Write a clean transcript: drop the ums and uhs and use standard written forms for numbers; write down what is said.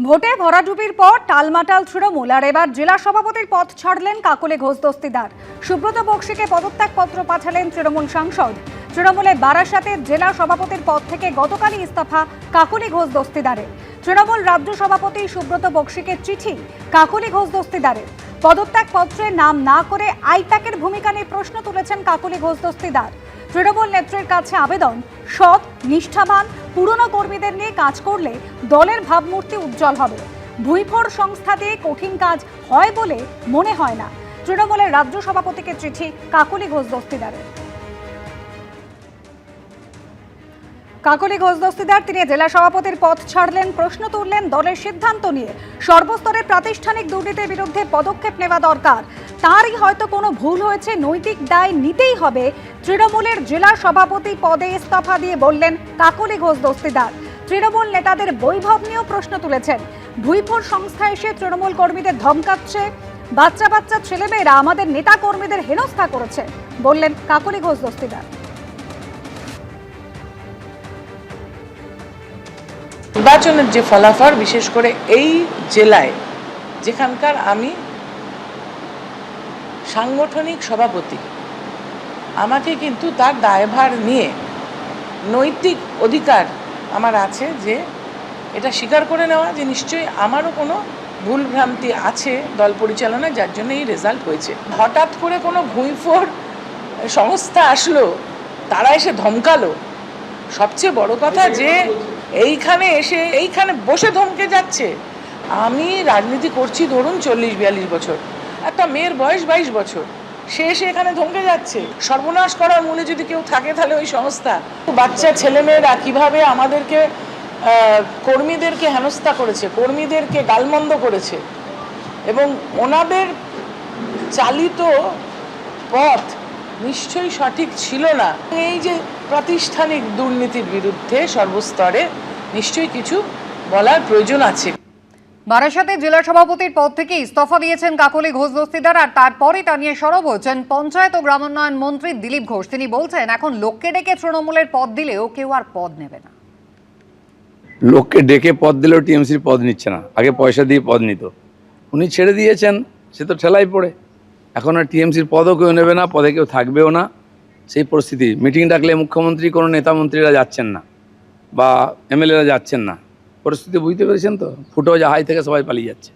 ভোটে ভরাডুবির পর টালমাটাল তৃণমূল আর এবার জেলা সভাপতির পদ ছাড়লেন কাকলি ঘোষ দস্তিদার। সুব্রত বক্সিকে পদত্যাগপত্র পাঠালেন তৃণমূল সাংসদ। তৃণমূলের বারাসাতে জেলা সভাপতির পদ থেকে গতকালই ইস্তফা কাকলি ঘোষ দস্তিদারের। তৃণমূল রাজ্য সভাপতি সুব্রত বক্সিকে চিঠি কাকলি ঘোষ দস্তিদারের। পদত্যাগপত্রে নাম না করে আইপ্যাকের ভূমিকা নিয়ে প্রশ্ন তুলেছেন কাকলি ঘোষ দস্তিদার। তৃণমূল নেত্রীর কাছে আবেদন, সৎ নিষ্ঠাবান পুরনো কর্মীদের নিয়ে কাজ করলে দলের ভাবমূর্তি উজ্জ্বল হবে। ভুইফোড় সংস্থা দিয়ে কঠিন কাজ হয় বলে মনে হয় না। তৃণমূলের রাজ্য সভাপতিকে চিঠি কাকলি ঘোষ দস্তিদারের। কাকলি ঘোষ দস্তিদার তিনি জেলা সভাপতির পদ ছাড়লেন, প্রশ্ন তুললেন দলের সিদ্ধান্ত নিয়ে। সর্বস্তরের প্রাতিষ্ঠানিক দুর্নীতির বিরুদ্ধে পদক্ষেপ নেওয়া দরকার। তারই হয়তো কোনো ভুল হয়েছে, নৈতিক দায় নিতেই হবে। তৃণমূলের জেলা সভাপতি পদে ইস্তফা দিয়ে বললেন কাকলি ঘোষ দস্তিদার। তৃণমূল নেতাদের বৈভব নিয়েও প্রশ্ন তুলেছেন। ভুইফোড় সংস্থা এসে তৃণমূল কর্মীদের ধমকাচ্ছে, বাচ্চা বাচ্চা ছেলেমেয়েরা আমাদের নেতা কর্মীদের হেনস্থা করেছে বললেন কাকলি ঘোষ দস্তিদার। নির্বাচনের যে ফলাফল, বিশেষ করে এই জেলায় যেখানকার আমি সাংগঠনিক সভাপতি, আমাকে কিন্তু তার দায়ভার নিয়ে নৈতিক অধিকার আমার আছে যে এটা স্বীকার করে নেওয়া যে নিশ্চয়ই আমারও কোনো ভুলভ্রান্তি আছে দল পরিচালনায়, যার জন্য এই রেজাল্ট হয়েছে। হঠাৎ করে কোনো ভুইফোড় সংস্থা আসলো, তারা এসে ধমকালো। সবচেয়ে বড় কথা যে এইখানে বসে ধমকে যাচ্ছে। আমি রাজনীতি করছি ধরুন 40-42 বছর, একটা মেয়ের বয়স 22 বছর, সে এসে এখানে ধমকে যাচ্ছে। সর্বনাশ করার মূলে যদি কেউ থাকে তাহলে ওই সংস্থা। বাচ্চা ছেলেমেয়েরা কিভাবে আমাদেরকে কর্মীদেরকে হেনস্থা করেছে, কর্মীদেরকে গালমন্দ করেছে, এবং ওনাদের চালিত পথ নিশ্চয়ই সঠিক ছিল না। এই যে প্রাতিষ্ঠানিক দুর্নীতির বিরুদ্ধে সর্বস্তরে নিশ্চয়ই কিছু বলার প্রয়োজন আছে। বারাসাতে জেলা সভাপতির পদ থেকে ইস্তফা দিয়েছেন কাকলি ঘোষ দস্তিদার, আর তারপরে তা নিয়ে সরব হয়েছেন পঞ্চায়েত ও গ্রামোন্নয়ন মন্ত্রী দিলীপ ঘোষ। তিনি বলছেন এখন লোককে ডেকে তৃণমূলের পদ দিলেও কেউ আর পদ নেবে না। লোককে ডেকে পদ দিলেও টিএমসির পদ নিচ্ছে না, আগে পয়সা দিয়ে পদ নিত। উনি ছেড়ে দিয়েছেন, সে তো ঠেলাই পড়ে। এখন আর টিএমসির পদও কেউ নেবে না, পদে কেউ থাকবেও না, সেই পরিস্থিতি। মিটিং ডাকলে মুখ্যমন্ত্রী কোনো নেতা মন্ত্রীরা যাচ্ছেন না বা এমএলএরা যাচ্ছেন না। পরিস্থিতি বুঝতে পেরেছেন তো, ফুটো জাহাজ থেকে সবাই পালিয়ে যাচ্ছে।